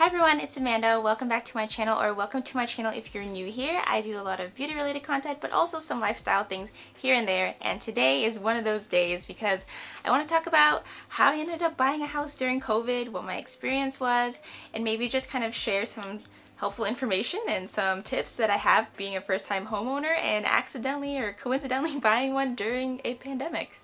everyone, it's Amanda. Welcome back to my channel, or welcome to my channel if you're new here. I do a lot of beauty related content, but also some lifestyle things here and there. And today is one of those days because I want to talk about how I ended up buying a house during COVID, what my experience was, and maybe just kind of share some helpful information and some tips that I have being a first-time homeowner and accidentally or coincidentally buying one during a pandemic.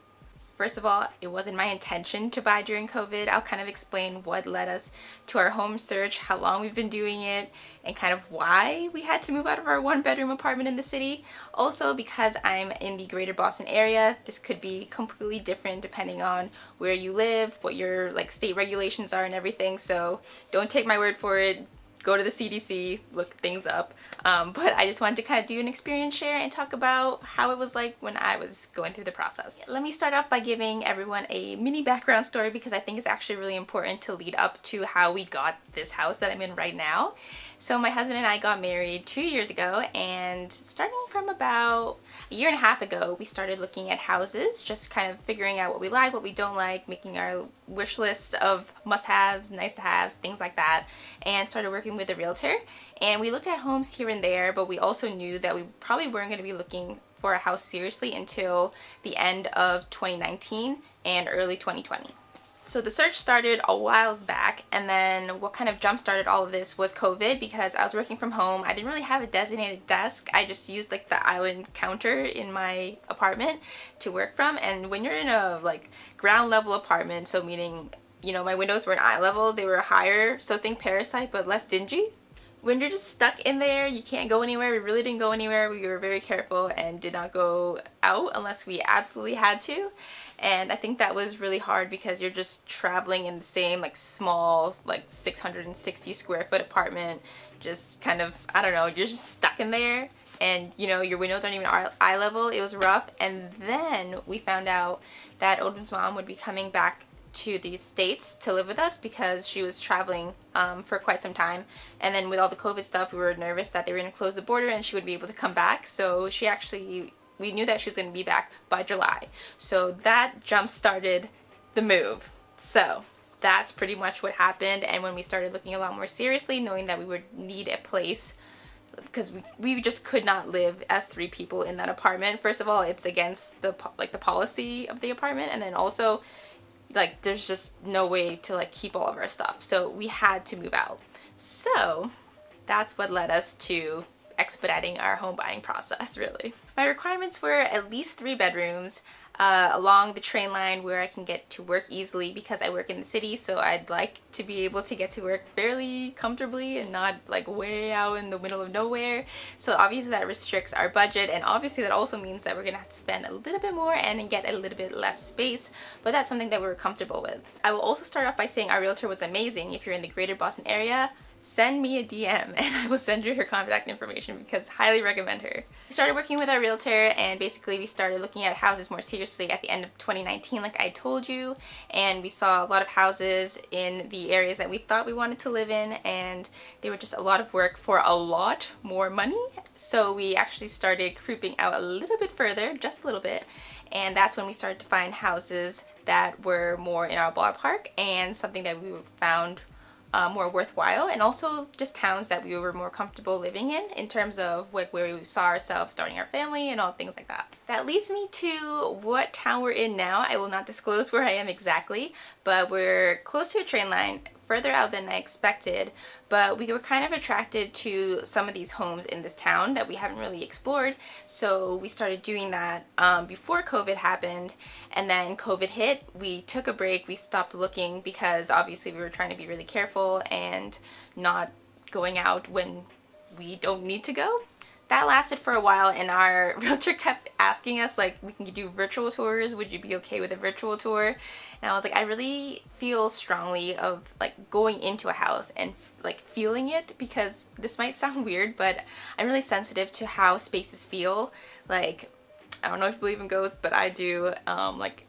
First of all, it wasn't my intention to buy during COVID. I'll kind of explain what led us to our home search, how long we've been doing it, and kind of why we had to move out of our one-bedroom apartment in the city. Also, because I'm in the greater Boston area, this could be completely different depending on where you live, what your state regulations are and everything. So don't take my word for it. Go to the CDC, look things up. But I just wanted to kind of do an experience share and talk about how it was like when I was going through the process. Let me start off by giving everyone a mini background story because I think it's actually really important to lead up to how we got this house that I'm in right now. So my husband and I got married 2 years ago, and starting from about a year and a half ago, we started looking at houses, just kind of figuring out what we like, what we don't like, making our wish list of must-haves, nice-to-haves, things like that, and started working with a realtor. And we looked at homes here and there, but we also knew that we probably weren't going to be looking for a house seriously until the end of 2019 and early 2020. So the search started a whiles back, and then what kind of jump-started all of this was COVID, because I was working from home. I didn't really have a designated desk. I just used the island counter in my apartment to work from. And when you're in a ground level apartment, so meaning, my windows weren't eye level, they were higher, so think Parasite but less dingy. When you're just stuck in there, you can't go anywhere. We really didn't go anywhere. We were very careful and did not go out unless we absolutely had to. And I think that was really hard because you're just traveling in the same small 660 square foot apartment, just kind of, I don't know, you're just stuck in there, and your windows aren't even eye level. It was rough. And then we found out that Odin's mom would be coming back to the States to live with us because she was traveling for quite some time. And then with all the COVID stuff, we were nervous that they were going to close the border and she would be able to come back. So we knew that she was going to be back by July. So that jump started the move. So that's pretty much what happened. And when we started looking a lot more seriously, knowing that we would need a place, because we just could not live as 3 people in that apartment. First of all, it's against the policy of the apartment, and then also there's just no way to keep all of our stuff. So we had to move out. So that's what led us to expediting our home buying process, really. My requirements were at least 3 bedrooms along the train line where I can get to work easily, because I work in the city, so I'd like to be able to get to work fairly comfortably and not way out in the middle of nowhere. So obviously that restricts our budget, and obviously that also means that we're gonna have to spend a little bit more and get a little bit less space, but that's something that we're comfortable with. I will also start off by saying our realtor was amazing. If you're in the greater Boston area, send me a DM and I will send you her contact information, because highly recommend her. We started working with our realtor, and basically we started looking at houses more seriously at the end of 2019, like I told you, and we saw a lot of houses in the areas that we thought we wanted to live in, and they were just a lot of work for a lot more money. So we actually started creeping out a little bit further, just a little bit, and that's when we started to find houses that were more in our ballpark and something that we found more worthwhile, and also just towns that we were more comfortable living in terms of where we saw ourselves starting our family and all things like that. That leads me to what town we're in now. I will not disclose where I am exactly, but we're close to a train line, further out than I expected, but we were kind of attracted to some of these homes in this town that we haven't really explored, so we started doing that before COVID happened. And then COVID hit, we took a break, we stopped looking, because obviously we were trying to be really careful and not going out when we don't need to go. That lasted for a while, and our realtor kept asking us, we can do virtual tours, would you be okay with a virtual tour? And I was like, I really feel strongly of going into a house and feeling it, because this might sound weird, but I'm really sensitive to how spaces feel. I don't know if you believe in ghosts, but I do.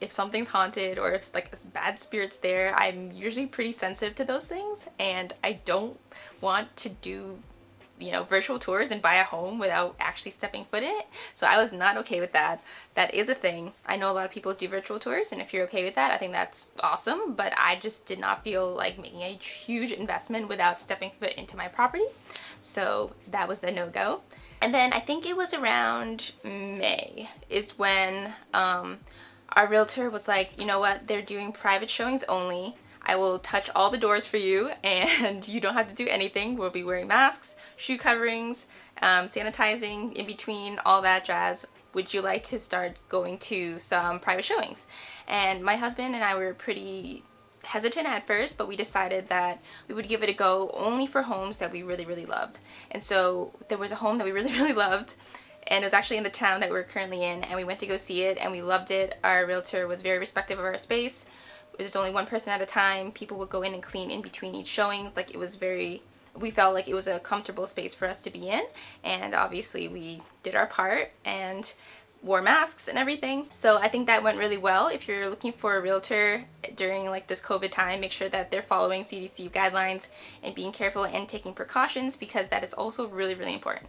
If something's haunted or if a bad spirit's there, I'm usually pretty sensitive to those things, and I don't want to do virtual tours and buy a home without actually stepping foot in it. So I was not okay with that. That is a thing. I know a lot of people do virtual tours, and if you're okay with that, I think that's awesome, but I just did not feel like making a huge investment without stepping foot into my property. So that was the no-go. And then I think it was around May is when our realtor was like, you know what, they're doing private showings only. I will touch all the doors for you and you don't have to do anything. We'll be wearing masks, shoe coverings, sanitizing in between, all that jazz. Would you like to start going to some private showings? And my husband and I were pretty hesitant at first, but we decided that we would give it a go only for homes that we really, really loved. And so there was a home that we really, really loved, and it was actually in the town that we're currently in, and we went to go see it and we loved it. Our realtor was very respectful of our space. There's only one person at a time. People would go in and clean in between each showings. Like, it was we felt like it was a comfortable space for us to be in, and obviously we did our part and wore masks and everything. So I think that went really well. If you're looking for a realtor during like this COVID time, make sure that they're following CDC guidelines and being careful and taking precautions, because that is also really, really important.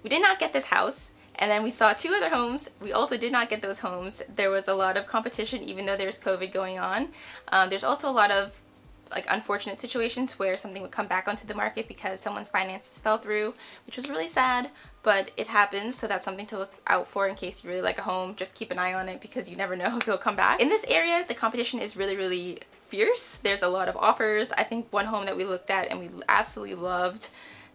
We did not get this house, and then we saw 2 other homes. We also did not get those homes. There was a lot of competition, even though there's COVID going on. There's also a lot of like unfortunate situations where something would come back onto the market because someone's finances fell through, which was really sad, but it happens. So that's something to look out for in case you really like a home. Just keep an eye on it, because you never know if it'll come back. In this area, the competition is really, really fierce. There's a lot of offers. I think one home that we looked at and we absolutely loved,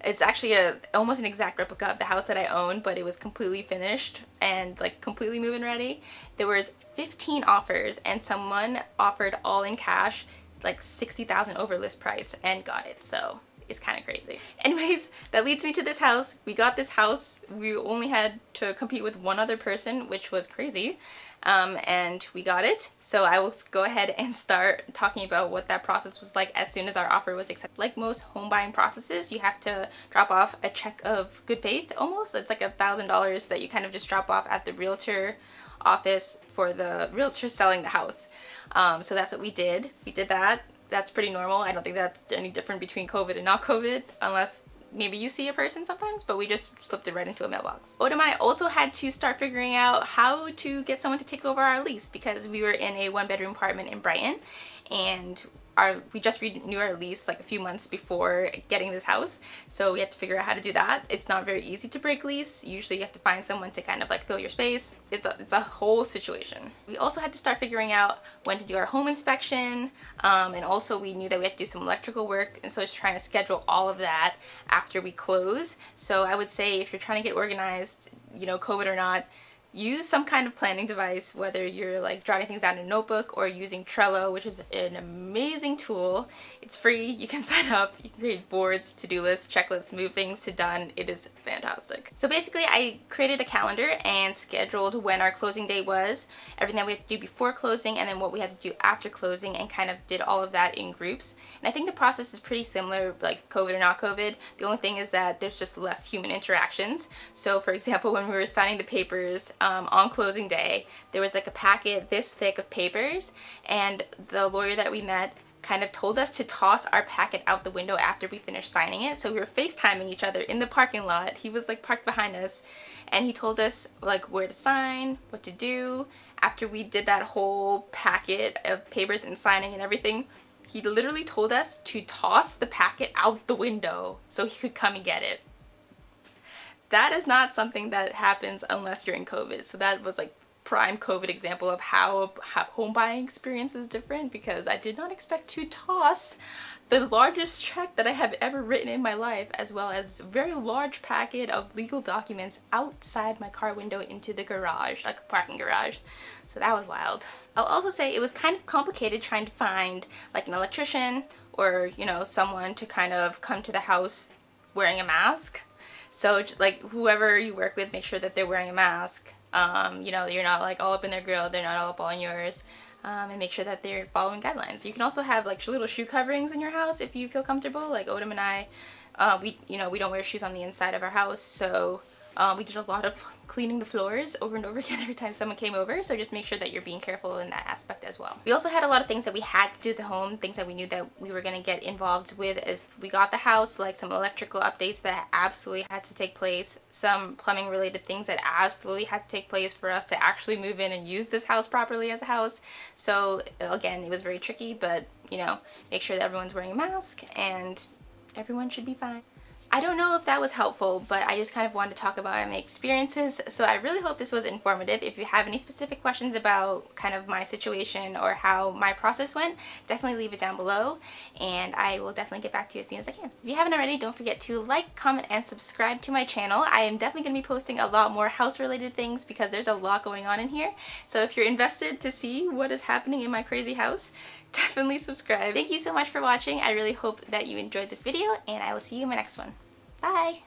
it's actually almost an exact replica of the house that I owned, but it was completely finished and like completely move-in ready. There was 15 offers and someone offered all in cash like $60,000 over list price and got it. So it's kind of crazy. Anyways, that leads me to this house. We got this house. We only had to compete with one other person, which was crazy. And we got it. So I will go ahead and start talking about what that process was like as soon as our offer was accepted. Like most home buying processes, you have to drop off a check of good faith almost. It's like $1,000 that you kind of just drop off at the realtor office for the realtor selling the house. So that's what we did. We did that. That's pretty normal. I don't think that's any different between COVID and not COVID, unless maybe you see a person sometimes, but we just slipped it right into a mailbox. Odom and I also had to start figuring out how to get someone to take over our lease, because we were in a 1-bedroom apartment in Brighton, and we just renewed our lease like a few months before getting this house, so we had to figure out how to do that. It's not very easy to break lease. Usually you have to find someone to kind of like fill your space. It's a whole situation. We also had to start figuring out when to do our home inspection, and also we knew that we had to do some electrical work, and so just trying to schedule all of that after we close. So I would say if you're trying to get organized, COVID or not, use some kind of planning device, whether you're like jotting things down in a notebook or using Trello, which is an amazing tool. It's free. You can sign up. You can create boards, to-do lists, checklists, move things to done. It is fantastic. So basically, I created a calendar and scheduled when our closing day was, everything that we had to do before closing, and then what we had to do after closing, and kind of did all of that in groups. And I think the process is pretty similar, like COVID or not COVID. The only thing is that there's just less human interactions. So for example, when we were signing the papers, on closing day, there was like a packet this thick of papers, and the lawyer that we met kind of told us to toss our packet out the window after we finished signing it. So we were FaceTiming each other in the parking lot. He was like parked behind us, and he told us like where to sign, what to do. After we did that whole packet of papers and signing and everything, he literally told us to toss the packet out the window so he could come and get it. That is not something that happens unless you're in COVID. So that was like prime COVID example of how home buying experience is different, because I did not expect to toss the largest check that I have ever written in my life, as well as a very large packet of legal documents outside my car window into the garage, like a parking garage. So that was wild. I'll also say it was kind of complicated trying to find like an electrician or, someone to kind of come to the house wearing a mask. So like whoever you work with, make sure that they're wearing a mask. You're not like all up in their grill, they're not all up on yours. And make sure that they're following guidelines. You can also have like little shoe coverings in your house if you feel comfortable. Like Odom and I, we don't wear shoes on the inside of our house, so We did a lot of cleaning the floors over and over again every time someone came over, so just make sure that you're being careful in that aspect as well. We also had a lot of things that we had to do at the home, things that we knew that we were going to get involved with as we got the house, like some electrical updates that absolutely had to take place, some plumbing related things that absolutely had to take place for us to actually move in and use this house properly as a house. So again, it was very tricky, but you know, make sure that everyone's wearing a mask and everyone should be fine. I don't know if that was helpful, but I just kind of wanted to talk about my experiences, so I really hope this was informative. If you have any specific questions about kind of my situation or how my process went, definitely leave it down below, and I will definitely get back to you as soon as I can. If you haven't already, don't forget to like, comment, and subscribe to my channel. I am definitely going to be posting a lot more house-related things because there's a lot going on in here, so if you're invested to see what is happening in my crazy house, definitely subscribe. Thank you so much for watching. I really hope that you enjoyed this video, and I will see you in my next one. Bye!